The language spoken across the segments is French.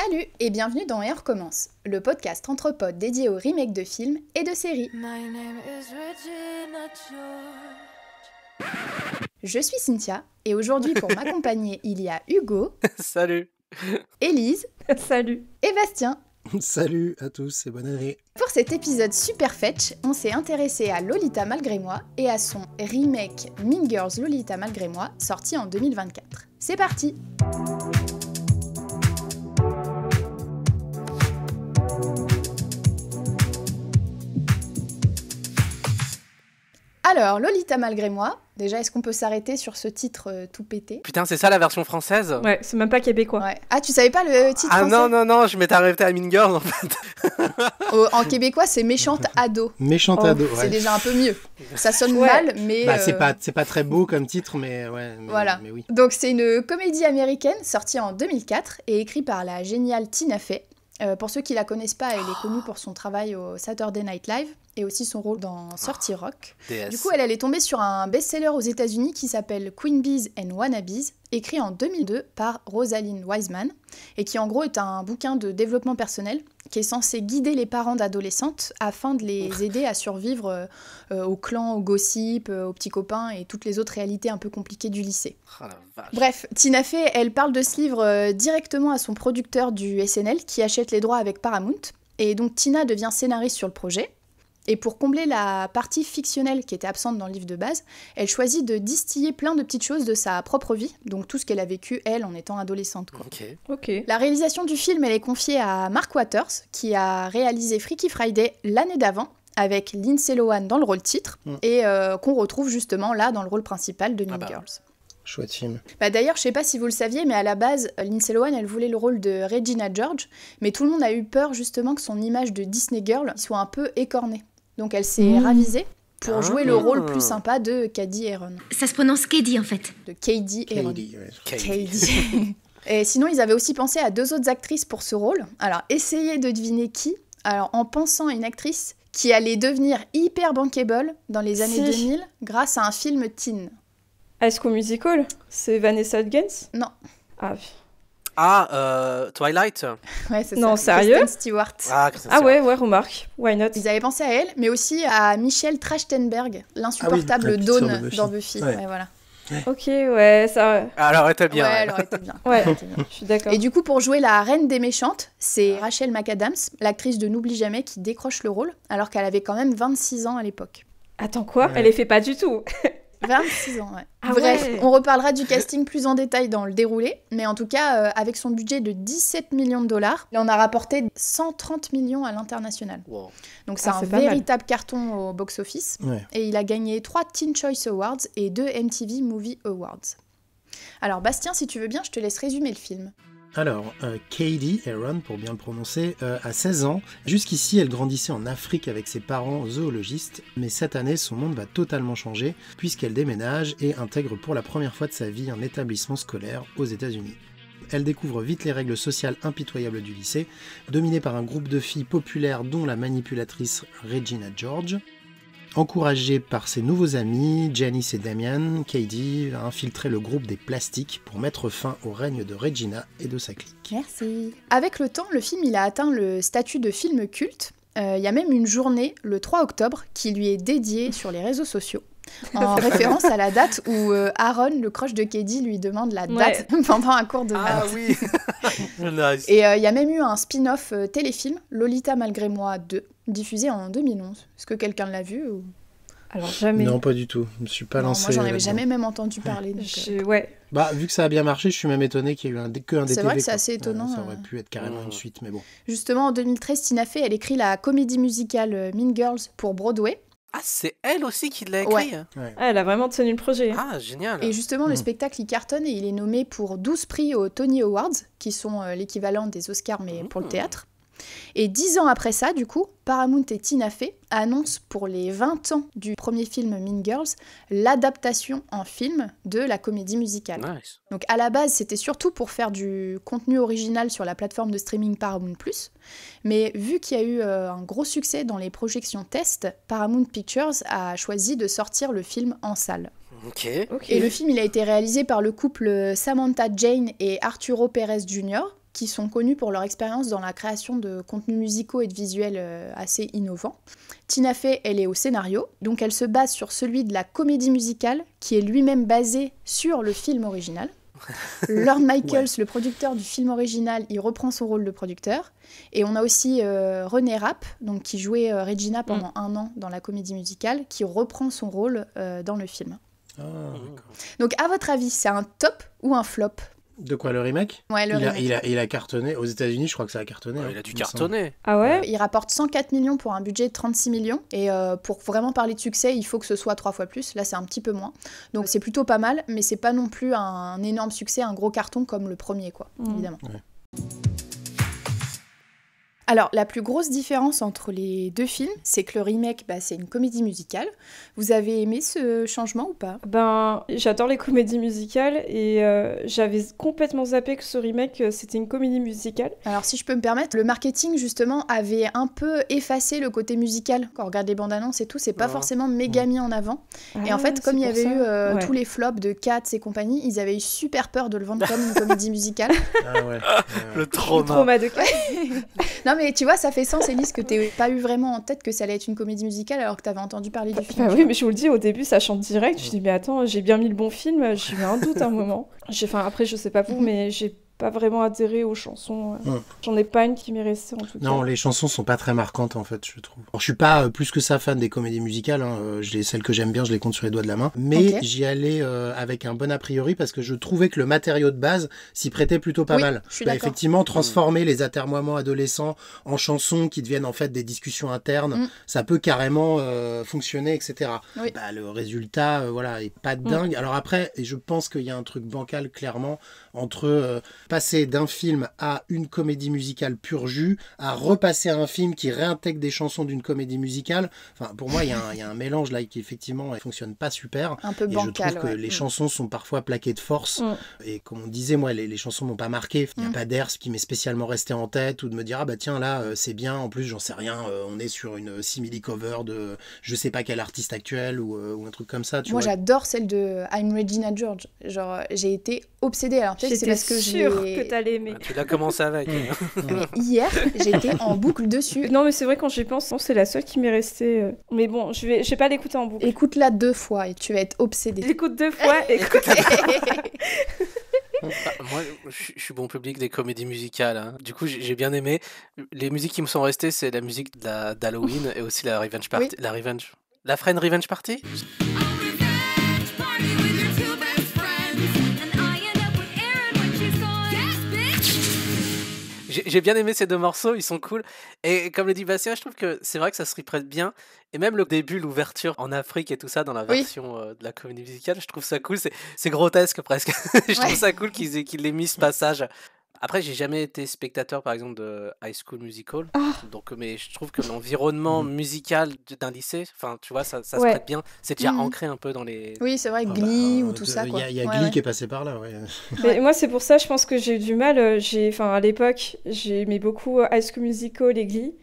Salut et bienvenue dans Et on recommence, le podcast entre potes dédié aux remakes de films et de séries. Je suis Cynthia et aujourd'hui pour m'accompagner il y a Hugo. Salut. Élise. Salut. Et Bastien. Salut à tous et bonne année. Pour cet épisode super fetch, on s'est intéressé à Lolita malgré moi et à son remake Mean Girls Lolita malgré moi, sorti en 2024. C'est parti. Alors, Lolita malgré moi, déjà, est-ce qu'on peut s'arrêter sur ce titre tout pété ? Putain, c'est ça la version française ? Ouais, c'est même pas québécois. Ouais. Ah, tu savais pas le titre français ? Non, je m'étais arrêté à Mean Girls en fait. En québécois, c'est Méchante ado. Méchante ado, ouais. C'est déjà un peu mieux. Ça sonne mal, mais... Bah, c'est pas très beau comme titre, mais ouais. Voilà. Mais oui. Donc, c'est une comédie américaine sortie en 2004 et écrite par la géniale Tina Fey. Pour ceux qui la connaissent pas, elle est connue pour son travail au Saturday Night Live et aussi son rôle dans 30 Rock. DS. Du coup, elle est tombée sur un best-seller aux États-Unis qui s'appelle Queen Bees and Wannabes, écrit en 2002 par Rosalind Wiseman, et qui en gros est un bouquin de développement personnel qui est censé guider les parents d'adolescentes afin de les aider à survivre au clan, au gossip, aux petits copains et toutes les autres réalités un peu compliquées du lycée. Oh la vache. Bref, Tina Fey, elle parle de ce livre directement à son producteur du SNL qui achète les droits avec Paramount. Et donc Tina devient scénariste sur le projet. Et pour combler la partie fictionnelle qui était absente dans le livre de base, elle choisit de distiller plein de petites choses de sa propre vie, donc tout ce qu'elle a vécu, elle, en étant adolescente, quoi. Ok. La réalisation du film, elle est confiée à Mark Waters, qui a réalisé Freaky Friday l'année d'avant, avec Lindsay Lohan dans le rôle titre, et qu'on retrouve justement là dans le rôle principal de Mean Girls. Chouette film. Bah d'ailleurs, je sais pas si vous le saviez, mais à la base, Lindsay Lohan, elle voulait le rôle de Regina George, mais tout le monde a eu peur justement que son image de Disney Girl soit un peu écornée. Donc elle s'est ravisée pour jouer le rôle plus sympa de Cady Heron. Ça se prononce Katie en fait. De Cady Heron. Katie, Cady. Et sinon, ils avaient aussi pensé à 2 autres actrices pour ce rôle. Alors, essayez de deviner qui. Alors, en pensant à une actrice qui allait devenir hyper bankable dans les années 2000 grâce à un film teen. High School Musical, c'est Vanessa Hudgens ? Non. Twilight. Ouais, c'est Non, ça. sérieux ? Kristen Stewart. Ouais, remarque. Why not ? Ils avaient pensé à elle, mais aussi à Michelle Trachtenberg, l'insupportable la petite sœur Dawn de Buffy. dans Buffy. Ouais. Ouais, voilà. Ok, ouais, ça... Alors, était bien. Ouais, ouais. elle aurait été bien. Ouais, Elle aurait été bien. je suis d'accord. Et du coup, pour jouer la reine des méchantes, c'est Rachel McAdams, l'actrice de N'oublie jamais, qui décroche le rôle, alors qu'elle avait quand même 26 ans à l'époque. Attends, quoi ? Ouais. Elle les fait pas du tout. 26 ans, ouais. Ah Bref, ouais. on reparlera du casting plus en détail dans le déroulé, mais en tout cas, avec son budget de 17 millions de dollars, il en a rapporté 130 millions à l'international. Wow. Donc c'est un c'est pas mal. véritable carton au box-office. Ouais. Et il a gagné 3 Teen Choice Awards et 2 MTV Movie Awards. Alors Bastien, si tu veux bien, je te laisse résumer le film. Alors, Cady Heron, pour bien le prononcer, a 16 ans. Jusqu'ici, elle grandissait en Afrique avec ses parents zoologistes, mais cette année, son monde va totalement changer, puisqu'elle déménage et intègre pour la première fois de sa vie un établissement scolaire aux États-Unis. Elle découvre vite les règles sociales impitoyables du lycée, dominé par un groupe de filles populaires dont la manipulatrice Regina George. Encouragée par ses nouveaux amis, Janice et Damian, Cady va infiltrer le groupe des Plastiques pour mettre fin au règne de Regina et de sa clique. Merci. Avec le temps, le film il a atteint le statut de film culte. Il y a même une journée, le 3 octobre, qui lui est dédiée sur les réseaux sociaux, en référence à la date où Aaron, le crush de Cady, lui demande la date pendant un cours de maths. Ah oui. Nice. Et il y a même eu un spin-off téléfilm, Lolita malgré moi 2, diffusé en 2011. Est-ce que quelqu'un l'a vu ou... Alors, jamais. Non, pas du tout. Je me suis pas Non, lancé. moi j'en avais là-dedans. jamais même entendu parler. Donc, Ouais. Bah, vu que ça a bien marché, je suis même étonné qu'il y ait eu que un DTV. C'est vrai que c'est quoi. assez étonnant, Ça aurait pu être carrément une suite, mais bon. Justement, en 2013, Tina Fey, elle écrit la comédie musicale Mean Girls pour Broadway. Ah, c'est elle aussi qui l'a écrit. Ouais. Ah, elle a vraiment tenu le projet. Ah, génial. Et justement, le spectacle, il cartonne et il est nommé pour 12 prix aux Tony Awards, qui sont l'équivalent des Oscars, mais pour le théâtre. Et 10 ans après ça, du coup, Paramount et Tina Fey annoncent pour les 20 ans du premier film Mean Girls l'adaptation en film de la comédie musicale. Nice. Donc à la base, c'était surtout pour faire du contenu original sur la plateforme de streaming Paramount+. Mais vu qu'il y a eu un gros succès dans les projections test, Paramount Pictures a choisi de sortir le film en salle. Ok. Et le film, il a été réalisé par le couple Samantha Jane et Arturo Pérez Jr., qui sont connus pour leur expérience dans la création de contenus musicaux et de visuels assez innovants. Tina Fey, elle est au scénario, donc elle se base sur celui de la comédie musicale, qui est lui-même basé sur le film original. Lorne Michaels, le producteur du film original, il reprend son rôle de producteur. Et on a aussi René Rapp, donc, qui jouait Regina pendant 1 an dans la comédie musicale, qui reprend son rôle dans le film. Ah, d'accord. Donc à votre avis, c'est un top ou un flop ? De quoi, le remake? Ouais, le remake. Il a cartonné. Aux États-Unis, je crois que ça a cartonné. Il a dû cartonner. Ah ouais? Il rapporte 104 millions pour un budget de 36 millions. Et pour vraiment parler de succès, il faut que ce soit 3 fois plus. Là, c'est un petit peu moins. Donc c'est plutôt pas mal, mais c'est pas non plus un énorme succès, un gros carton comme le premier, quoi, évidemment. Ouais. Alors, la plus grosse différence entre les deux films, c'est que le remake, c'est une comédie musicale. Vous avez aimé ce changement ou pas ? Ben, j'adore les comédies musicales et j'avais complètement zappé que ce remake, c'était une comédie musicale. Alors, si je peux me permettre, le marketing, justement, avait un peu effacé le côté musical. Quand on regarde les bandes annonces et tout, c'est pas forcément méga mis en avant. Et en fait, comme il y avait eu tous les flops de Cats et compagnie, ils avaient eu super peur de le vendre comme une comédie musicale. Ah ouais. Le Le trauma. trauma de Cats. Non, mais tu vois, ça fait sens, Élise, que t'aies pas eu vraiment en tête que ça allait être une comédie musicale alors que t'avais entendu parler du film. Bah oui, mais je vous le dis, au début, ça chante direct. Je dis, mais attends, j'ai bien mis le bon film. J'ai eu un doute à un moment. Après, je sais pas vous, mais j'ai pas vraiment adhéré aux chansons. J'en ai pas une qui m'est restée, en tout cas. Non, les chansons sont pas très marquantes, en fait, je trouve. Alors, je suis pas plus que ça fan des comédies musicales. Celles que j'aime bien, je les compte sur les doigts de la main. Mais j'y allais avec un bon a priori parce que je trouvais que le matériau de base s'y prêtait plutôt pas mal. Je suis d'accord. Effectivement, transformer les atermoiements adolescents en chansons qui deviennent en fait des discussions internes, ça peut carrément fonctionner, etc. Oui. Le résultat, est pas dingue. Alors après, et je pense qu'il y a un truc bancal, clairement, entre passer d'un film à une comédie musicale pur jus, à repasser à un film qui réintègre des chansons d'une comédie musicale. Enfin, pour moi, il y a un mélange là qui effectivement ne fonctionne pas super. Un peu et bancal, je trouve que les chansons sont parfois plaquées de force. Et comme on disait, moi, les chansons m'ont pas marqué. Il n'y a pas d'air qui m'est spécialement resté en tête ou de me dire, ah bah tiens, là, c'est bien. En plus, j'en sais rien. On est sur une simili-cover de je sais pas quel artiste actuel ou un truc comme ça. Moi, j'adore celle de I'm Regina George. Genre, j'ai été obsédée. Alors, peut-être que c'est parce que sûre que t'allais aimer. Tu l'as commencé avec. Mais hier, j'étais en boucle dessus. Non, mais c'est vrai, quand j'y pense, c'est la seule qui m'est restée. Mais bon, je vais pas l'écouter en boucle. Écoute-la 2 fois et tu vas être obsédée. J'écoute 2 fois. Moi, je suis bon public des comédies musicales. Du coup, j'ai bien aimé. Les musiques qui me sont restées, c'est la musique d'Halloween et aussi la Revenge Party. Oui. La Friend Revenge Party. J'ai bien aimé ces 2 morceaux, ils sont cool. Et comme le dit Bastien, je trouve que c'est vrai que ça se prête bien. Et même le début, l'ouverture en Afrique et tout ça dans la version de la comédie musicale, je trouve ça cool. C'est grotesque presque. Je trouve ça cool qu'ils aient mis ce passage. Après, j'ai jamais été spectateur, par exemple, de High School Musical. Donc, mais je trouve que l'environnement musical d'un lycée, enfin, tu vois, ça se prête bien. C'est déjà ancré un peu dans les... Oui, c'est vrai, Glee ou tout ça, quoi. Il y a Glee qui est passé par là, ouais. Mais moi, c'est pour ça, je pense que j'ai eu du mal. À l'époque, j'aimais beaucoup High School Musical et Glee.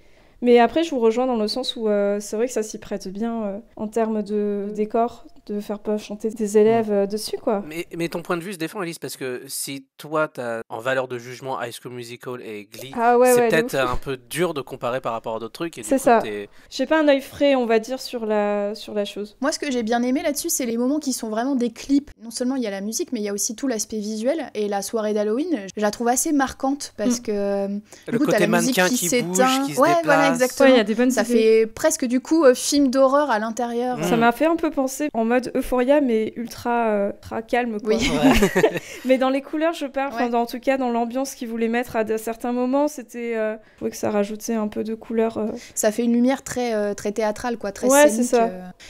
Mais après, je vous rejoins dans le sens où c'est vrai que ça s'y prête bien en termes de décor, de faire chanter des élèves dessus, quoi. Mais ton point de vue se défend, Elise, parce que si toi, t'as en valeur de jugement High School Musical et Glee, c'est peut-être un peu dur de comparer par rapport à d'autres trucs. C'est ça. J'ai pas un œil frais, on va dire, sur la chose. Moi, ce que j'ai bien aimé là-dessus, c'est les moments qui sont vraiment des clips. Non seulement il y a la musique, mais il y a aussi tout l'aspect visuel. Et la soirée d'Halloween, je la trouve assez marquante parce que le côté t'as la musique mannequin qui qui bouge, s'éteint. qui se déplace. Voilà, exactement. Il y a des bonnes ça idées. fait presque du coup film d'horreur à l'intérieur. Ça m'a fait un peu penser en mode Euphoria, mais ultra calme, quoi. Oui. Mais dans les couleurs, je parle. En tout cas, dans l'ambiance qu'ils voulaient mettre à certains moments, c'était... je trouvais que ça rajoutait un peu de couleur. Ça fait une lumière très théâtrale, quoi, très ouais, scénique. C'est ça.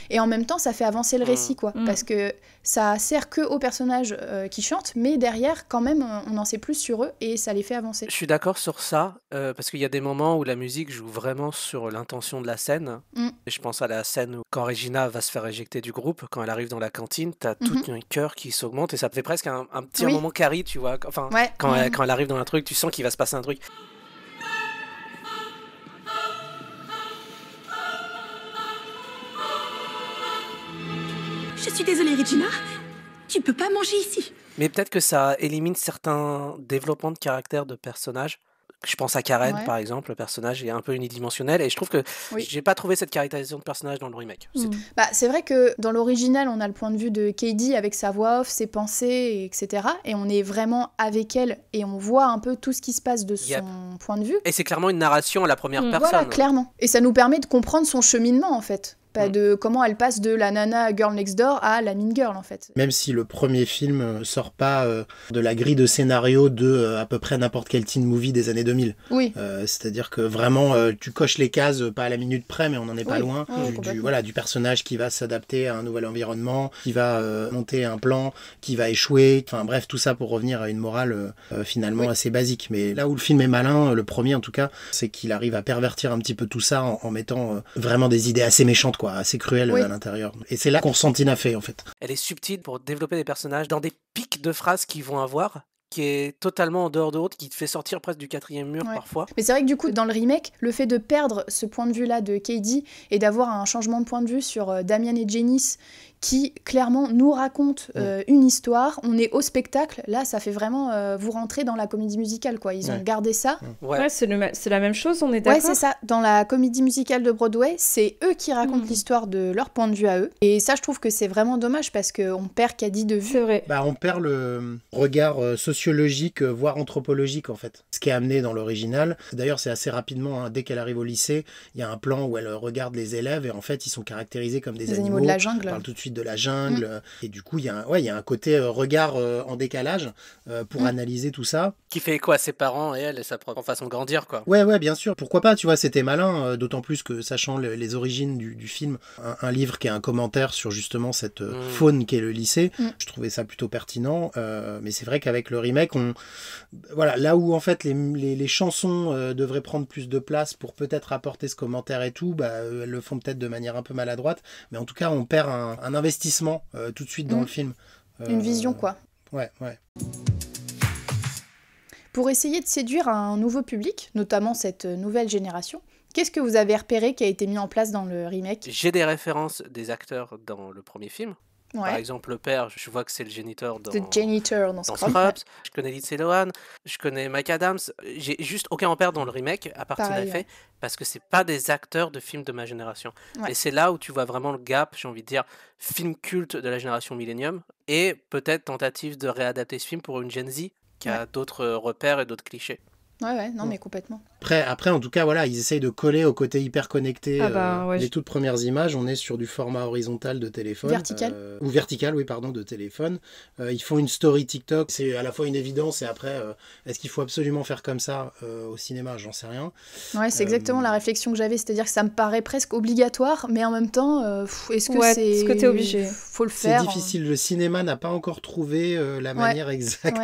Et en même temps, ça fait avancer le récit, quoi. Parce que ça sert que aux personnages qui chantent, mais derrière, quand même, on en sait plus sur eux et ça les fait avancer. Je suis d'accord sur ça, parce qu'il y a des moments où la musique joue vraiment sur l'intention de la scène. Et je pense à la scène où quand Regina va se faire éjecter du groupe, quand elle arrive dans la cantine, t'as tout un cœur qui s'augmente et ça fait presque un petit moment Carrie, tu vois. Enfin, quand elle arrive dans un truc, tu sens qu'il va se passer un truc. Je suis désolée, Regina. Tu peux pas manger ici. Mais peut-être que ça élimine certains développements de caractère de personnages. Je pense à Karen, par exemple, le personnage est un peu unidimensionnel, et je trouve que j'ai pas trouvé cette caractérisation de personnage dans le remake. C'est vrai que dans l'original, on a le point de vue de Katie avec sa voix off, ses pensées, etc. Et on est vraiment avec elle, et on voit un peu tout ce qui se passe de son point de vue. Et c'est clairement une narration à la première personne. Voilà, clairement. Et ça nous permet de comprendre son cheminement, en fait. De comment elle passe de la nana girl next door à la mean girl, en fait. Même si le premier film sort pas de la grille de scénario de à peu près n'importe quel teen movie des années 2000. Oui. C'est-à-dire que vraiment, tu coches les cases, pas à la minute près, mais on n'en est pas loin. Du personnage qui va s'adapter à un nouvel environnement, qui va monter un plan, qui va échouer. Enfin bref, tout ça pour revenir à une morale finalement assez basique. Mais là où le film est malin, le premier en tout cas, c'est qu'il arrive à pervertir un petit peu tout ça en mettant vraiment des idées assez méchantes, assez cruel à l'intérieur. Et c'est là qu'on ressent Tina Fey, en fait. Elle est subtile pour développer des personnages dans des pics de phrases qu'ils vont avoir, qui est totalement en dehors de l'autre, qui te fait sortir presque du quatrième mur parfois. Mais c'est vrai que du coup, dans le remake, le fait de perdre ce point de vue-là de Katie et d'avoir un changement de point de vue sur Damien et Janice, qui clairement nous raconte une histoire, on est au spectacle, là ça fait vraiment vous rentrer dans la comédie musicale, quoi. Ils ont gardé ça. C'est la même chose, on est d'accord. Ouais, c'est ça. Dans la comédie musicale de Broadway, c'est eux qui racontent l'histoire de leur point de vue à eux. Et ça, je trouve que c'est vraiment dommage parce qu'on perd Caddy de vue. C'est vrai. On perd le regard sociologique, voire anthropologique, en fait. Ce qui est amené dans l'original. D'ailleurs, c'est assez rapidement, dès qu'elle arrive au lycée, il y a un plan où elle regarde les élèves et en fait, ils sont caractérisés comme des animaux de la jungle. On parle tout de suite de la jungle. Et du coup, il y a un côté regard en décalage pour analyser tout ça. Qui fait écho à ses parents et elle et sa propre façon de grandir, quoi. Ouais, bien sûr. Pourquoi pas, tu vois, c'était malin, d'autant plus que, sachant les origines du film, un livre qui est un commentaire sur justement cette faune qu'est le lycée, je trouvais ça plutôt pertinent. Mais c'est vrai qu'avec le remake, là où en fait les chansons devraient prendre plus de place pour peut-être apporter ce commentaire et tout, elles le font peut-être de manière un peu maladroite, mais en tout cas, on perd un investissement tout de suite dans le film. Une vision, quoi. Ouais. Pour essayer de séduire un nouveau public, notamment cette nouvelle génération, qu'est-ce que vous avez repéré qui a été mis en place dans le remake ? J'ai des références des acteurs dans le premier film. Par exemple, le père, je vois que c'est le géniteur dans Scrubs. Je connais Lindsay Lohan, je connais Mike Adams. J'ai juste aucun repère dans le remake, à part Tina Fey, parce que c'est pas des acteurs de films de ma génération. Et c'est là où tu vois vraiment le gap, j'ai envie de dire, film culte de la génération Millennium, et peut-être tentative de réadapter ce film pour une Gen Z qui a d'autres repères et d'autres clichés. Mais complètement. Après, en tout cas, voilà, ils essayent de coller au côté hyper connecté. Les toutes premières images, on est sur du format horizontal de téléphone. Vertical. Ou vertical, de téléphone. Ils font une story TikTok. C'est à la fois une évidence et après, est-ce qu'il faut absolument faire comme ça au cinéma ? J'en sais rien. Ouais, c'est exactement la réflexion que j'avais. C'est-à-dire que ça me paraît presque obligatoire, mais en même temps, est-ce que t'es obligé ? Faut le faire. C'est difficile. Le cinéma n'a pas encore trouvé la manière exacte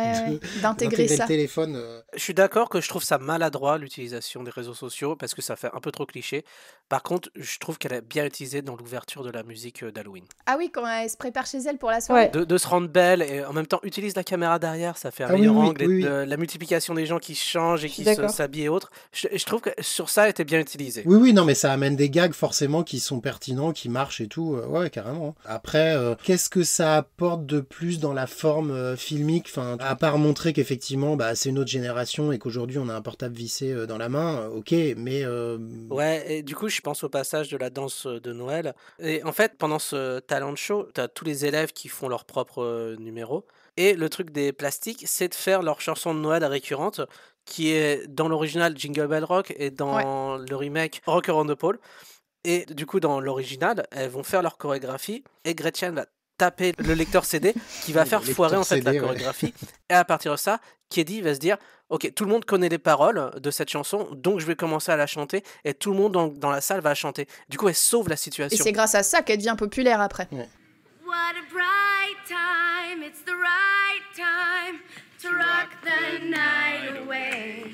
d'intégrer ça. Le téléphone. Je suis d'accord que je trouve ça maladroit l'utilisation des réseaux sociaux parce que ça fait un peu trop cliché. Par contre, je trouve qu'elle est bien utilisée dans l'ouverture de la musique d'Halloween. Ah oui, quand elle se prépare chez elle pour la soirée. De se rendre belle et en même temps utilise la caméra derrière, ça fait un meilleur angle. La multiplication des gens qui changent et qui s'habillent et autres. Je trouve que sur ça, elle était bien utilisée. Oui, non, mais ça amène des gags forcément qui sont pertinents, qui marchent et tout. Ouais, carrément. Après, qu'est-ce que ça apporte de plus dans la forme filmique, à part montrer qu'effectivement, c'est une autre génération et qu'aujourd'hui on a un portable vissé dans la main, ok, mais... Ouais, et du coup, je pense au passage de la danse de Noël. Et en fait, pendant ce talent show, t'as tous les élèves qui font leur propre numéro. Et le truc des plastiques, c'est de faire leur chanson de Noël récurrente, qui est dans l'original Jingle Bell Rock et dans le remake Rock Around the Pole. Et du coup, dans l'original, elles vont faire leur chorégraphie et Gretchen va taper le lecteur CD qui va faire foirer en fait la chorégraphie. Et à partir de ça, Keddy va se dire ok, tout le monde connaît les paroles de cette chanson, donc je vais commencer à la chanter et tout le monde dans la salle va chanter. Du coup, elle sauve la situation. Et c'est grâce à ça qu'elle devient populaire après. What a bright time, it's the right time to rock the night away.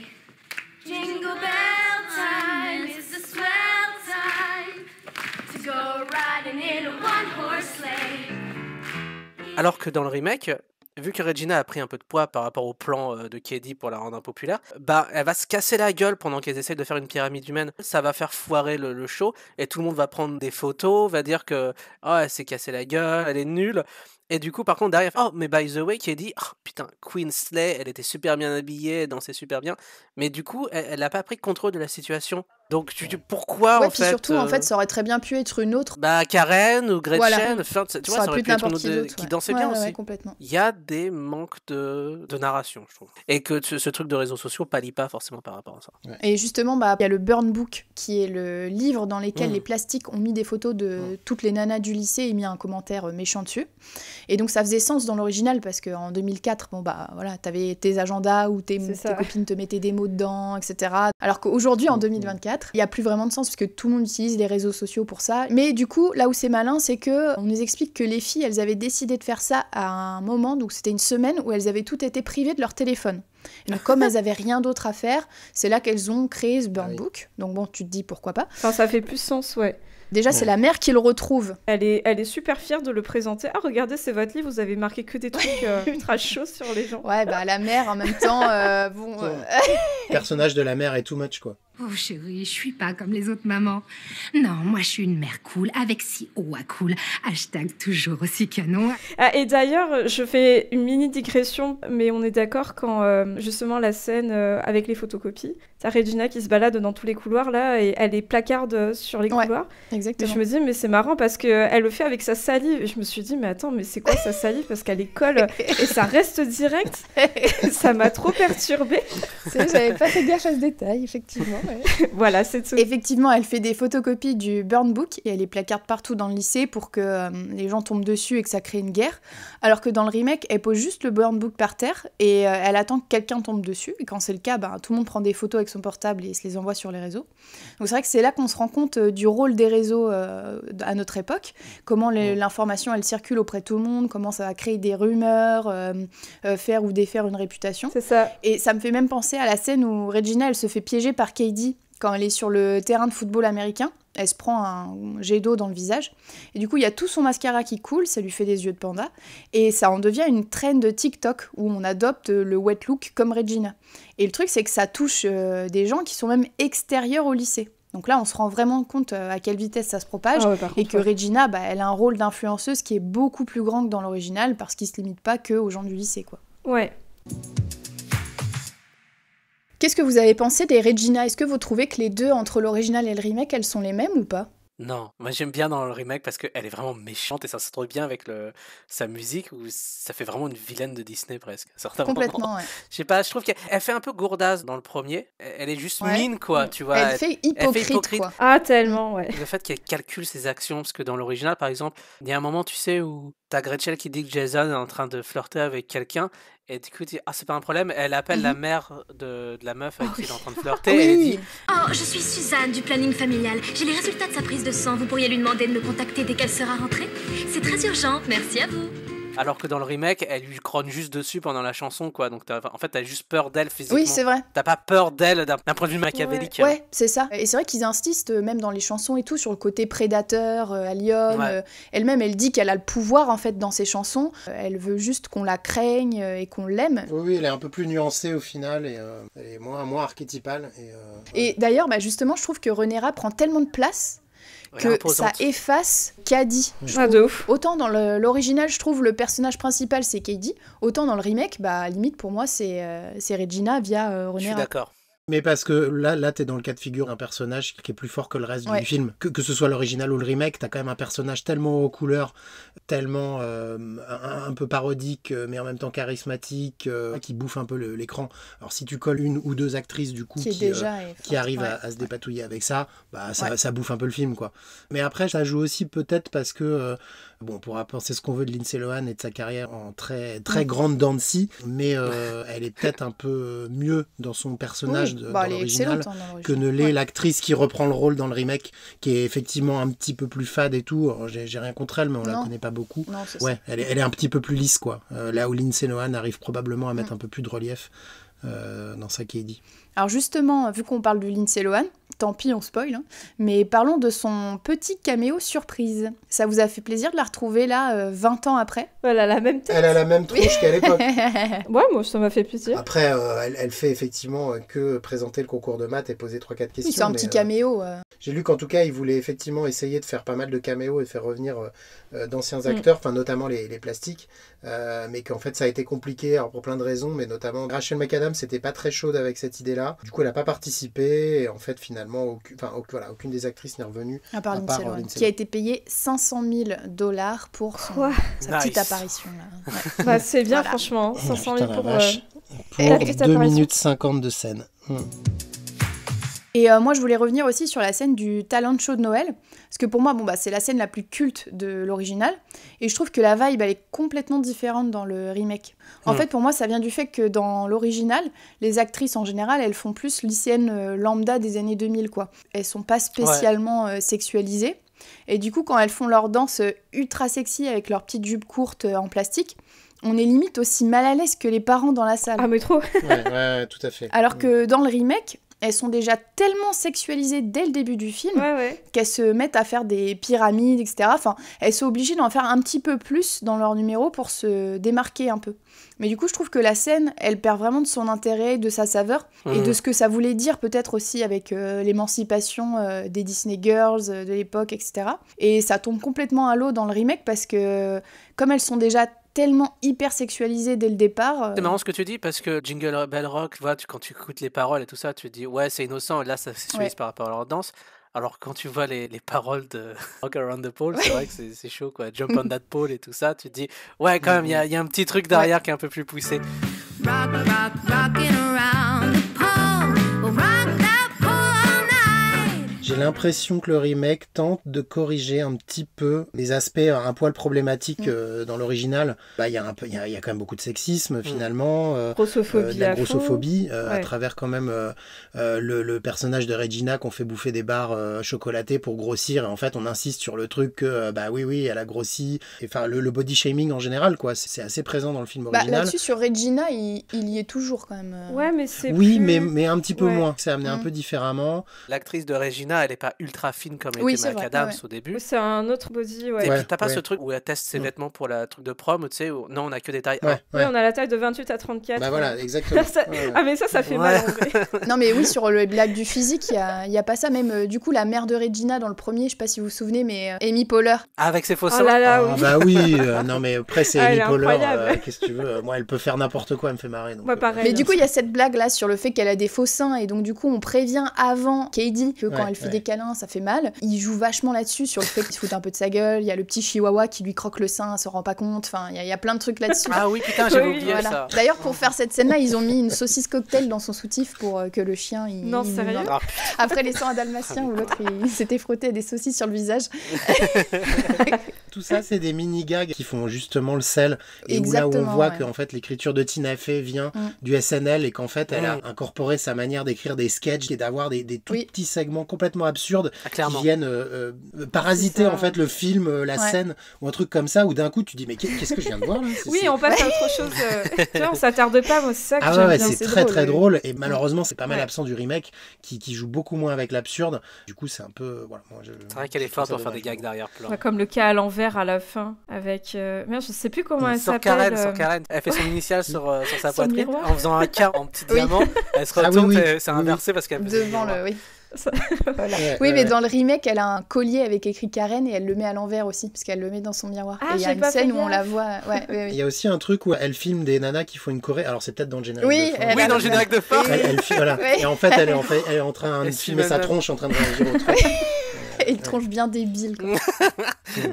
Jingle bell time, it's the swell time to go riding in a one-horse sleigh. Alors que dans le remake, vu que Regina a pris un peu de poids par rapport au plan de Keddy pour la rendre impopulaire, elle va se casser la gueule pendant qu'elles essayent de faire une pyramide humaine. Ça va faire foirer le show et tout le monde va prendre des photos, va dire que elle s'est cassée la gueule, elle est nulle. Et du coup, par contre, derrière, oh, mais by the way, qui a dit, oh, putain, Queen Slay, elle était super bien habillée, elle dansait super bien, mais du coup, elle n'a pas pris contrôle de la situation. Donc, pourquoi, en puis fait... surtout, en fait, ça aurait très bien pu être une autre. Bah, Karen ou Gretchen, Voilà. enfin, tu vois, ça aurait pu être une autre qui dansait bien aussi. Complètement. Il y a des manques de narration, je trouve. Et que ce truc de réseaux sociaux pallie pas forcément par rapport à ça. Ouais. Et justement, il y a le Burn Book, qui est le livre dans lequel les plastiques ont mis des photos de toutes les nanas du lycée et mis un commentaire méchant dessus. Et donc, ça faisait sens dans l'original, parce qu'en 2004, voilà, t'avais tes agendas où tes copines te mettaient des mots dedans, etc. Alors qu'aujourd'hui, en 2024, il n'y a plus vraiment de sens, puisque tout le monde utilise les réseaux sociaux pour ça. Mais du coup, là où c'est malin, c'est que on nous explique que les filles, elles avaient décidé de faire ça à un moment, donc c'était une semaine où elles avaient toutes été privées de leur téléphone. Et donc, comme elles avaient rien d'autre à faire, c'est là qu'elles ont créé ce Burn Book. Donc bon, tu te dis pourquoi pas. Enfin, ça fait plus sens, ouais. Déjà, c'est la mère qui le retrouve. Elle est super fière de le présenter. Ah, regardez, c'est votre livre, vous avez marqué que des trucs ultra chauds sur les gens. Ouais, bah la mère, en même temps, Le personnage de la mère est too much, quoi. Oh chérie, je suis pas comme les autres mamans. Non, moi je suis une mère cool, avec si haut à cool. Hashtag toujours aussi canon. Ah, et d'ailleurs, je fais une mini digression, mais on est d'accord quand justement la scène avec les photocopies, t'as Regina qui se balade dans tous les couloirs là, et elle est placarde sur les couloirs. Exactement. Et je me dis, mais c'est marrant parce qu'elle le fait avec sa salive. Et je me suis dit, mais attends, mais c'est quoi sa salive? Parce qu'elle est colle et ça reste direct. Ça m'a trop perturbée. J'avais pas fait gaffe à ce détail, effectivement. Ouais. Voilà, c'est tout. Effectivement, elle fait des photocopies du Burn Book et elle les placarde partout dans le lycée pour que les gens tombent dessus et que ça crée une guerre. Alors que dans le remake, elle pose juste le Burn Book par terre et elle attend que quelqu'un tombe dessus. Et quand c'est le cas, tout le monde prend des photos avec son portable et se les envoie sur les réseaux. Donc c'est vrai que c'est là qu'on se rend compte du rôle des réseaux à notre époque. Comment l'information, elle circule auprès de tout le monde, comment ça va créer des rumeurs, faire ou défaire une réputation. C'est ça. Et ça me fait même penser à la scène où Regina, elle se fait piéger par Katie quand elle est sur le terrain de football américain. Elle se prend un jet d'eau dans le visage. Et du coup, il y a tout son mascara qui coule, ça lui fait des yeux de panda. Et ça en devient une trend de TikTok où on adopte le wet look comme Regina. Et le truc, c'est que ça touche des gens qui sont même extérieurs au lycée. Donc là, on se rend vraiment compte à quelle vitesse ça se propage. Et que Regina, elle a un rôle d'influenceuse qui est beaucoup plus grand que dans l'original parce qu'il ne se limite pas qu'aux gens du lycée, quoi. Ouais. Qu'est-ce que vous avez pensé des Regina? Est-ce que vous trouvez que les deux, entre l'original et le remake, elles sont les mêmes ou pas? Non, moi j'aime bien dans le remake parce qu'elle est vraiment méchante et ça se trouve bien avec sa musique où ça fait vraiment une vilaine de Disney presque. Complètement, ouais. Je sais pas, je trouve qu'elle fait un peu gourdasse dans le premier. Elle est juste mine, quoi, tu vois. Elle fait hypocrite, quoi. Ah, tellement, ouais. Le fait qu'elle calcule ses actions, parce que dans l'original, par exemple, il y a un moment, tu sais, où t'as Gretchen qui dit que Jason est en train de flirter avec quelqu'un. Et du coup, tu dis, ah, c'est pas un problème. Elle appelle la mère de la meuf avec qui il est en train de flirter. Et elle dit, oh, je suis Suzanne du planning familial. J'ai les résultats de sa prise de sang. Vous pourriez lui demander de me contacter dès qu'elle sera rentrée. C'est très urgent. Merci à vous. Alors que dans le remake, elle lui grogne juste dessus pendant la chanson, quoi. Donc, en fait, t'as juste peur d'elle physiquement. Oui, c'est vrai. T'as pas peur d'elle d'un point de vue machiavélique. Ouais, c'est ça. Et c'est vrai qu'ils insistent, même dans les chansons et tout, sur le côté prédateur, alien. Elle-même, elle dit qu'elle a le pouvoir, en fait, dans ses chansons. Elle veut juste qu'on la craigne et qu'on l'aime. Oui, elle est un peu plus nuancée au final et elle est moins archétypale. Et d'ailleurs, justement, je trouve que Rhaenyra prend tellement de place que ça efface Cady. De ouf. Autant dans l'original, je trouve le personnage principal c'est Cady, autant dans le remake, limite pour moi c'est Regina via Rhaenyra. Je suis d'accord. Mais parce que là t'es dans le cas de figure d'un personnage qui est plus fort que le reste du film. Que ce soit l'original ou le remake, t'as quand même un personnage tellement aux couleurs, tellement un peu parodique, mais en même temps charismatique, qui bouffe un peu l'écran. Alors si tu colles une ou deux actrices du coup qui arrivent à se dépatouiller avec ça, ça bouffe un peu le film, quoi. Mais après, ça joue aussi peut-être parce que... on pourra penser ce qu'on veut de Lindsay Lohan et de sa carrière en très, très grande dents de scie, mais elle est peut-être un peu mieux dans son personnage dans l'original que ne l'est l'actrice qui reprend le rôle dans le remake, qui est effectivement un petit peu plus fade et tout. Alors, j'ai rien contre elle, mais on la connaît pas beaucoup. Non, elle est un petit peu plus lisse, quoi. Là où Lindsay Lohan arrive probablement à mettre un peu plus de relief dans sa Cady. Alors justement, vu qu'on parle de Lindsay Lohan, tant pis, on spoil. Hein. Mais parlons de son petit caméo surprise. Ça vous a fait plaisir de la retrouver là, 20 ans après? Elle a la même tête. Elle a la même tronche qu'à l'époque. Ouais, moi ça m'a fait plaisir. Après, elle fait effectivement que présenter le concours de maths et poser 3-4 questions. Oui, c'est un petit caméo. J'ai lu qu'en tout cas, il voulait effectivement essayer de faire pas mal de caméos et de faire revenir d'anciens acteurs, enfin notamment les plastiques, mais qu'en fait ça a été compliqué alors pour plein de raisons, mais notamment Rachel McAdams n'était pas très chaude avec cette idée-là. Du coup, elle n'a pas participé et en fait finalement aucune des actrices n'est revenue. À part Lindsay Lohan, qui a été payée $500,000 pour sa petite apparition. Là. Ouais. Bah, c'est bien franchement, 500 000 pour 2 minutes 50 de scène. Et moi, je voulais revenir aussi sur la scène du talent show de Noël, parce que pour moi, c'est la scène la plus culte de l'original, et je trouve que la vibe, elle est complètement différente dans le remake. En fait, pour moi, ça vient du fait que dans l'original, les actrices, en général, elles font plus lycéennes lambda des années 2000, quoi. Elles sont pas spécialement sexualisées, et du coup, quand elles font leur danse ultra sexy avec leurs petites jupes courtes en plastique, on est limite aussi mal à l'aise que les parents dans la salle. Ah, mais trop. Ouais, tout à fait. Alors que dans le remake, elles sont déjà tellement sexualisées dès le début du film qu'elles se mettent à faire des pyramides, etc. Enfin, elles sont obligées d'en faire un petit peu plus dans leur numéro pour se démarquer un peu. Mais du coup, je trouve que la scène, elle perd vraiment de son intérêt, de sa saveur, et de ce que ça voulait dire peut-être aussi avec l'émancipation des Disney Girls de l'époque, etc. Et ça tombe complètement à l'eau dans le remake parce que, comme elles sont déjà tellement hyper sexualisé dès le départ. C'est marrant ce que tu dis parce que Jingle Bell Rock, quand tu écoutes les paroles et tout ça, tu te dis ouais, c'est innocent, et là ça sexualise par rapport à leur danse. Alors quand tu vois les paroles de Rock Around the Pole, c'est vrai que c'est chaud quoi. Jump on that pole et tout ça, tu te dis ouais, quand même, il y a un petit truc derrière qui est un peu plus poussé. Rock, rock, rockin' around the pole. We'll rock that pole all night. J'ai l'impression que le remake tente de corriger un petit peu les aspects un poil problématiques dans l'original. Il y a quand même beaucoup de sexisme finalement, grossophobie, de la grossophobie à travers quand même le personnage de Regina qu'on fait bouffer des barres chocolatées pour grossir, et en fait on insiste sur le truc que oui elle a grossi, enfin le body shaming en général quoi, c'est assez présent dans le film original. Là-dessus sur Regina il y est toujours quand même. Ouais, mais c'est mais un petit peu moins, c'est amené un peu différemment. L'actrice de Regina, elle est pas ultra fine comme était McAdams au début. C'est un autre body, Et puis t'as pas ce truc où elle teste ses vêtements pour la truc de prom, tu sais, où non, on a que des tailles 1. Oui, on a la taille de 28 à 34. Bah voilà, exactement. Ah mais ça fait mal en vrai. Non mais oui, sur le blague du physique, il y a pas ça. Même du coup, la mère de Regina dans le premier, je sais pas si vous vous souvenez, mais Amy Poehler. Avec ses faux seins. Oh là là, oui. Bah oui, non mais après c'est Amy Poehler, qu'est-ce que tu veux, moi elle peut faire n'importe quoi, elle me fait marrer. Donc, pareil, mais du coup, il y a cette blague là sur le fait qu'elle a des faux seins, et donc du coup, on prévient avant Katie que quand elle fait des câlins, ça fait mal. Il joue vachement là-dessus, sur le fait qu'il se fout un peu de sa gueule. Il y a le petit chihuahua qui lui croque le sein, se rend pas compte. Enfin, il y a plein de trucs là-dessus. Ah oui, putain, j'avais oublié ça. D'ailleurs, pour faire cette scène-là, ils ont mis une saucisse cocktail dans son soutif pour que le chien... Non, sérieux. Après les 100 dalmatiens où l'autre il s'était frotté des saucisses sur le visage. Tout ça, c'est des mini-gags qui font justement le sel. Et où là où on voit que en fait, l'écriture de Tina Fey vient du SNL, et qu'en fait, elle a incorporé sa manière d'écrire des sketchs et d'avoir des tout petits segments complètement absurdes qui viennent parasiter en fait le film, la scène, ou un truc comme ça, où d'un coup tu dis mais qu'est-ce que je viens de voir là ? On passe à autre chose. Tu vois, on s'attarde pas, moi c'est ça que j'aime bien. C'est très très drôle, et malheureusement c'est pas mal absent du remake qui joue beaucoup moins avec l'absurde. Du coup c'est un peu c'est vrai qu'elle est forte pour faire des gags d'arrière-plan. Comme le cas à l'envers à la fin avec merde, je sais plus comment elle s'appelle. Sur Karen, elle fait son initiale sur sa poitrine en faisant un K en petit diamant. Elle se retourne, c'est inversé parce qu'elle devant le oui, mais dans le remake, elle a un collier avec écrit Karen, et elle le met à l'envers aussi, parce qu'elle le met dans son miroir. Et il y a une scène où on la voit. Il y a aussi un truc où elle filme des nanas qui font une choré. Alors c'est peut-être dans le générique de fin. Oui, dans le générique de fin. Et en fait, elle est en train de filmer sa tronche, en train de réagir au truc. Et une tronche bien débile.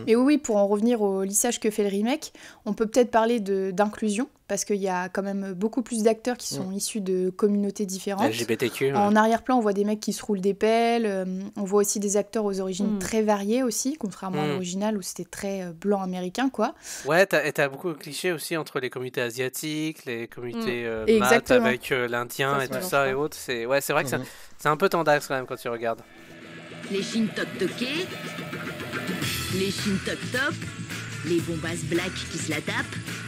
Mais oui, pour en revenir au lissage que fait le remake, on peut peut-être parler d'inclusion, parce qu'il y a quand même beaucoup plus d'acteurs qui sont issus de communautés différentes. LGBTQ. En arrière-plan, on voit des mecs qui se roulent des pelles. On voit aussi des acteurs aux origines très variées aussi, contrairement à l'original où c'était très blanc américain, quoi. Ouais, t'as beaucoup de clichés aussi entre les communautés asiatiques, les communautés maths avec l'indien et tout ça et autres. C'est vrai que c'est un peu tendax quand même quand tu regardes. Les Shintok-toké, les Shintok-top, Les bombasses black qui se la tapent.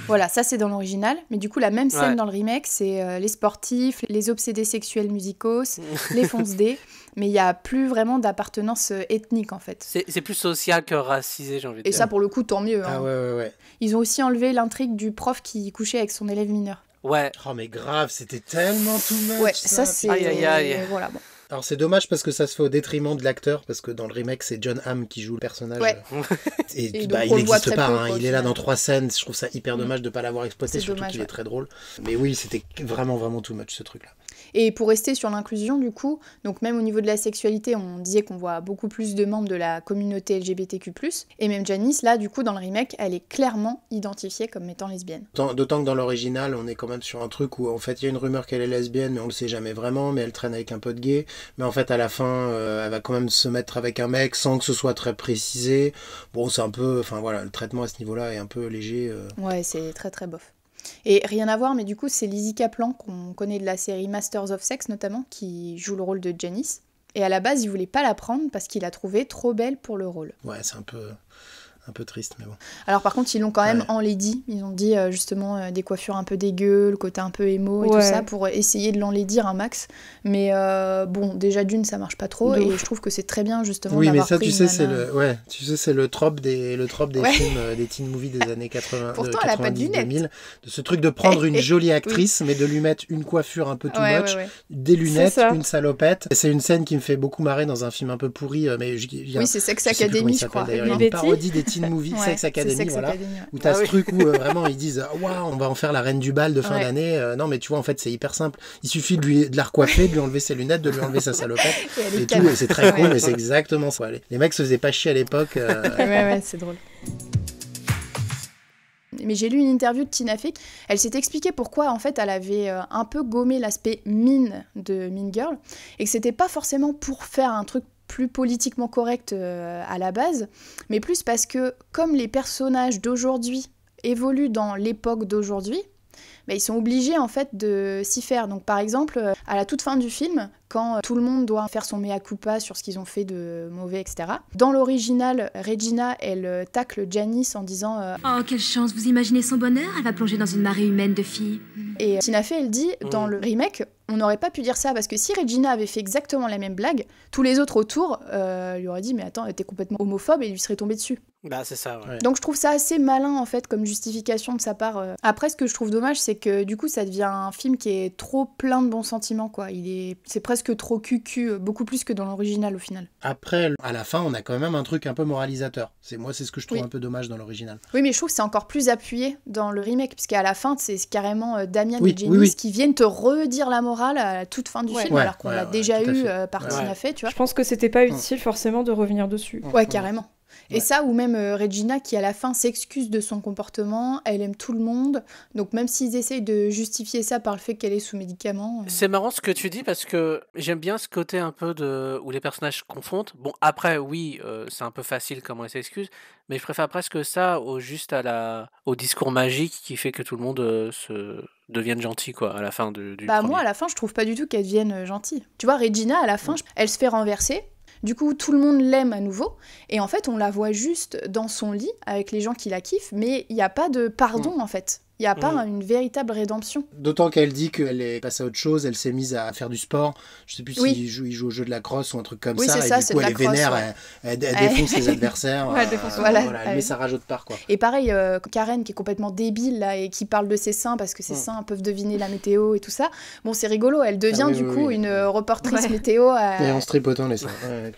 Voilà, ça c'est dans l'original, mais du coup la même scène dans le remake, c'est les sportifs, les obsédés sexuels musicos, les fonce-dés, mais il n'y a plus vraiment d'appartenance ethnique en fait. C'est plus social que racisé, j'ai envie de dire. Et ça pour le coup, tant mieux. Ah ouais. Ils ont aussi enlevé l'intrigue du prof qui couchait avec son élève mineur. Ouais. Oh mais grave, c'était tellement too much. Ouais, ça c'est... Aïe. Voilà, bon. Alors c'est dommage parce que ça se fait au détriment de l'acteur, parce que dans le remake c'est John Hamm qui joue le personnage. Ouais. Et donc, il n'existe pas, il est là dans 3 scènes, je trouve ça hyper dommage de ne pas l'avoir exploité, surtout qu'il est très drôle. Mais oui, c'était vraiment too much ce truc-là. Et pour rester sur l'inclusion, du coup, donc même au niveau de la sexualité, on disait qu'on voit beaucoup plus de membres de la communauté LGBTQ+. Et même Janice, là, du coup, dans le remake, elle est clairement identifiée comme étant lesbienne. D'autant que dans l'original, on est quand même sur un truc où, en fait, il y a une rumeur qu'elle est lesbienne, mais on le sait jamais vraiment, mais elle traîne avec un pote gay. Mais en fait, à la fin, elle va quand même se mettre avec un mec sans que ce soit très précisé. Bon, c'est un peu... Enfin, voilà, le traitement à ce niveau-là est un peu léger. Ouais, c'est très bof. Et rien à voir, mais du coup, c'est Lizzie Kaplan, qu'on connaît de la série Masters of Sex notamment, qui joue le rôle de Janice. Et à la base, il voulait pas la prendre parce qu'il la trouvait trop belle pour le rôle. Ouais, c'est un peu triste, mais bon. Alors par contre, ils l'ont quand même enlaidi. Ils ont dit justement des coiffures un peu dégueu, le côté un peu émo et tout ça, pour essayer de l'enlaidir un max. Mais bon, déjà d'une, ça marche pas trop. Et je trouve que c'est très bien justement d'avoir pris tu sais, c'est le trope des films, des teen movies des années 80, pourtant, elle a pas de lunettes. 2000. De ce truc de prendre une jolie actrice, mais de lui mettre une coiffure un peu too much, des lunettes, une salopette. C'est une scène qui me fait beaucoup marrer dans un film un peu pourri. Oui, c'est Sex Academy, je crois. Il y a une parodie des teen movie, Sex Academy, voilà, où t'as ce truc où vraiment ils disent waouh, on va en faire la reine du bal de fin d'année. Non, mais tu vois, en fait, c'est hyper simple. Il suffit de la recoiffer, de lui enlever ses lunettes, de lui enlever sa salopette et tout. Et c'est très cool, mais c'est exactement ça. Les mecs se faisaient pas chier à l'époque. Ouais, c'est drôle. Mais j'ai lu une interview de Tina Fey. Elle s'est expliquée pourquoi en fait elle avait un peu gommé l'aspect mean de Mean Girl et que c'était pas forcément pour faire un truc plus politiquement correct à la base, mais plus parce que comme les personnages d'aujourd'hui évoluent dans l'époque d'aujourd'hui, ils sont obligés en fait de s'y faire. Donc par exemple, à la toute fin du film, quand tout le monde doit faire son mea culpa sur ce qu'ils ont fait de mauvais, etc. Dans l'original, Regina, elle tacle Janice en disant Oh, quelle chance, vous imaginez son bonheur? Elle va plonger dans une marée humaine de filles. Et Tina Fey, elle dit, dans le remake, on n'aurait pas pu dire ça, parce que si Regina avait fait exactement la même blague, tous les autres autour lui auraient dit mais attends, t'es complètement homophobe, et il lui serait tombé dessus. Bah c'est ça, ouais. Donc je trouve ça assez malin en fait comme justification de sa part. Après, ce que je trouve dommage, c'est que du coup ça devient un film qui est trop plein de bons sentiments, quoi. C'est presque trop cucu, beaucoup plus que dans l'original au final. Après, à la fin, on a quand même un truc un peu moralisateur. C'est ce que je trouve un peu dommage dans l'original. Oui, mais je trouve que c'est encore plus appuyé dans le remake, puisqu'à la fin, c'est carrément Damian et Janice qui viennent te redire la morale à la toute fin du film, alors qu'on l'a déjà eu par Tina Fey, tu vois. Je pense que c'était pas utile forcément de revenir dessus. Ouais, carrément. Et ça, ou même Regina qui à la fin s'excuse de son comportement, elle aime tout le monde, donc même s'ils essayent de justifier ça par le fait qu'elle est sous médicaments... C'est marrant ce que tu dis parce que j'aime bien ce côté un peu où les personnages se confondent. Bon, après, oui, c'est un peu facile comment elle s'excuse, mais je préfère presque ça au discours magique qui fait que tout le monde se devienne gentil, quoi, à la fin du premier. Moi, à la fin, je trouve pas du tout qu'elle devienne gentille. Tu vois, Regina, à la fin, elle se fait renverser. Du coup, tout le monde l'aime à nouveau. Et en fait, on la voit juste dans son lit avec les gens qui la kiffent, mais il n'y a pas de pardon, en fait. Il n'y a pas une véritable rédemption. D'autant qu'elle dit qu'elle est passée à autre chose, elle s'est mise à faire du sport. Je sais plus s'il joue au jeu de la crosse ou un truc comme ça. C'est ça, et du coup, elle est vénère, elle défonce ses adversaires. Elle met sa rage autre part, quoi. Et pareil, Karen qui est complètement débile là, et qui parle de ses seins parce que ses seins peuvent deviner la météo et tout ça. Bon, c'est rigolo, elle devient une reportrice météo. Et en se tripotant les seins.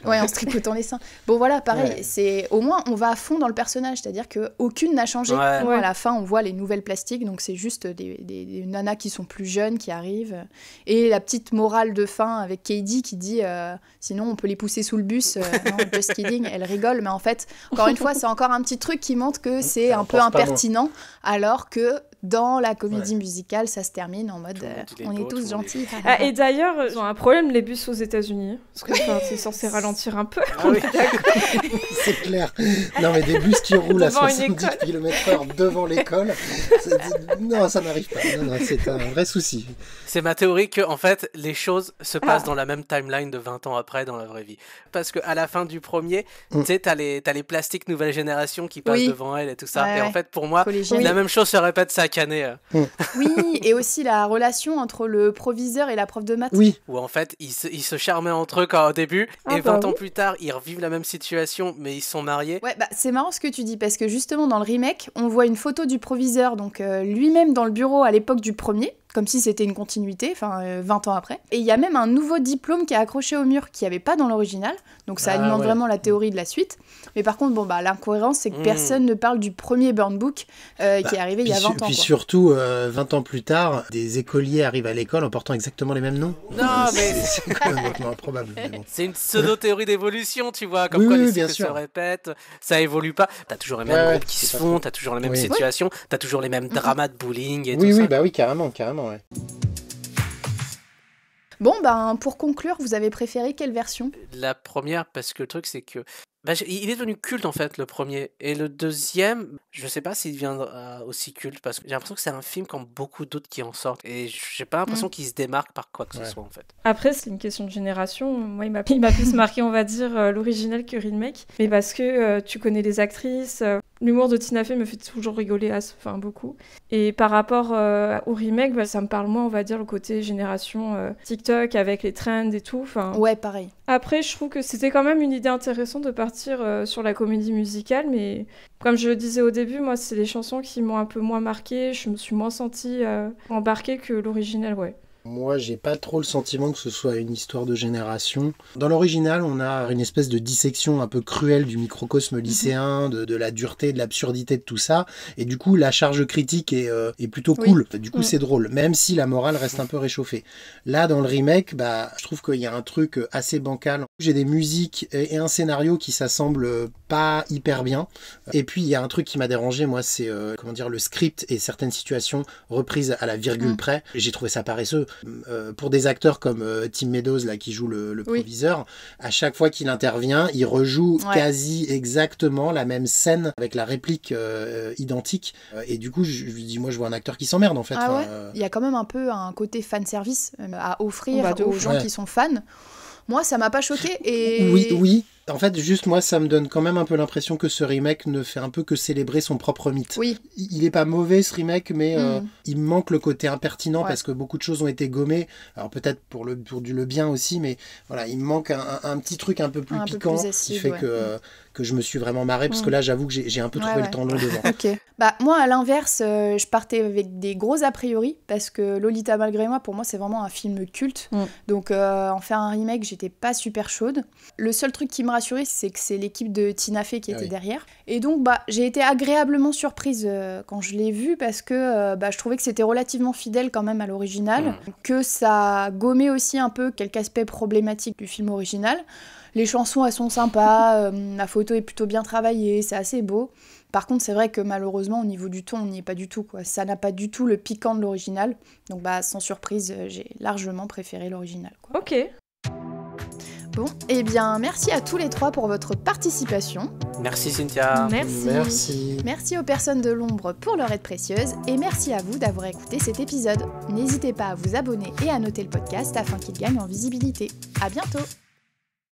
En se tripotant les seins. Bon, voilà, pareil, c'est au moins on va à fond dans le personnage, c'est-à-dire qu'aucune n'a changé. À la fin, on voit les nouvelles plastiques. Donc c'est juste des nanas qui sont plus jeunes qui arrivent et la petite morale de fin avec Katie qui dit sinon on peut les pousser sous le bus. Non, just kidding, elle rigole, mais en fait encore une fois c'est encore un petit truc qui montre que c'est un peu impertinent alors que dans la comédie musicale, ça se termine en mode on est tous gentils. Et d'ailleurs, ils ont un problème, les bus aux États-Unis. Parce que c'est censé ralentir un peu. Ah oui. C'est clair. Non, mais des bus qui roulent à 70 km/h devant l'école, non, ça n'arrive pas. Non, c'est un vrai souci. C'est ma théorie que, en fait, les choses se passent dans la même timeline de 20 ans après dans la vraie vie. Parce qu'à la fin du premier, tu sais, t'as les plastiques nouvelle génération qui passent devant elle et tout ça. Et en fait, pour moi, la même chose se répète chaque année. Oui, et aussi la relation entre le proviseur et la prof de maths. Oui. Où en fait, ils se charmaient entre eux au début, et 20 ans plus tard, ils revivent la même situation, mais ils sont mariés. Ouais, c'est marrant ce que tu dis, parce que justement, dans le remake, on voit une photo du proviseur, donc lui-même dans le bureau à l'époque du premier, comme si c'était une continuité, 20 ans après. Et il y a même un nouveau diplôme qui est accroché au mur, qui n'y avait pas dans l'original, donc ça alimente vraiment la théorie de la suite. Mais par contre, l'incohérence, c'est que personne ne parle du premier Burn Book qui est arrivé il y a 20 ans. Puis surtout, 20 ans plus tard, des écoliers arrivent à l'école en portant exactement les mêmes noms. Non, mais c'est quand même improbable. Bon. C'est une pseudo-théorie d'évolution, tu vois, comme quoi les cycles se répètent, ça évolue pas. T'as toujours les mêmes groupes qui se font, t'as toujours les mêmes situations, t'as toujours les mêmes dramas de bullying et tout ça. Oui, carrément, ouais. Bon, pour conclure, vous avez préféré quelle version ? La première, parce que le truc, c'est que il est devenu culte, en fait, le premier. Et le deuxième, je sais pas s'il deviendra aussi culte, parce que j'ai l'impression que c'est un film comme beaucoup d'autres qui en sortent. Et j'ai pas l'impression qu'il se démarque par quoi que ce soit, en fait. Après, c'est une question de génération. Moi, il m'a plus marqué, on va dire, l'original que remake. Mais parce que tu connais les actrices... L'humour de Tina Fey me fait toujours rigoler, beaucoup. Et par rapport au remake, ça me parle moins, on va dire, le côté génération TikTok avec les trends et tout. Ouais, pareil. Après, je trouve que c'était quand même une idée intéressante de partir sur la comédie musicale, mais comme je le disais au début, moi, c'est les chansons qui m'ont un peu moins marquée. Je me suis moins sentie embarquée que l'original, ouais. Moi, j'ai pas trop le sentiment que ce soit une histoire de génération. Dans l'original, on a une espèce de dissection un peu cruelle du microcosme lycéen, de la dureté, de l'absurdité de tout ça. Et du coup, la charge critique est plutôt cool. Du coup, c'est drôle, même si la morale reste un peu réchauffée. Là, dans le remake, je trouve qu'il y a un truc assez bancal. J'ai des musiques et un scénario qui s'assemblent pas hyper bien. Et puis, il y a un truc qui m'a dérangé, moi, c'est le script et certaines situations reprises à la virgule près. J'ai trouvé ça paresseux. Pour des acteurs comme Tim Meadows là, qui joue le proviseur, à chaque fois qu'il intervient, il rejoue quasi exactement la même scène avec la réplique identique. Et du coup, je dis, moi, je vois un acteur qui s'emmerde en fait. Il y a quand même un peu un côté fanservice à offrir aux gens qui sont fans. Moi, ça m'a pas choqué. Et... Oui. En fait, juste moi, ça me donne quand même un peu l'impression que ce remake ne fait un peu que célébrer son propre mythe. Oui. Il est pas mauvais ce remake, mais il manque le côté impertinent parce que beaucoup de choses ont été gommées. Alors peut-être pour le bien aussi, mais voilà, il manque un petit truc un peu plus piquant qui fait que je me suis vraiment marrée, parce que là, j'avoue que j'ai un peu trouvé le temps long devant. Ok. Moi, à l'inverse, je partais avec des gros a priori, parce que Lolita malgré moi, pour moi, c'est vraiment un film culte. Donc, en faire un remake, j'étais pas super chaude. Le seul truc qui me rassurait, c'est que c'est l'équipe de Tina Fey qui était derrière. Et donc, j'ai été agréablement surprise quand je l'ai vu, parce que je trouvais que c'était relativement fidèle quand même à l'original, que ça gommait aussi un peu quelques aspects problématiques du film original. Les chansons, elles sont sympas, la photo est plutôt bien travaillée, c'est assez beau. Par contre, c'est vrai que malheureusement, au niveau du ton, on n'y est pas du tout, quoi. Ça n'a pas du tout le piquant de l'original. Donc, sans surprise, j'ai largement préféré l'original, quoi. Ok. Bon, eh bien, merci à tous les trois pour votre participation. Merci Cynthia. Merci aux personnes de l'ombre pour leur aide précieuse, et merci à vous d'avoir écouté cet épisode. N'hésitez pas à vous abonner et à noter le podcast afin qu'il gagne en visibilité. À bientôt.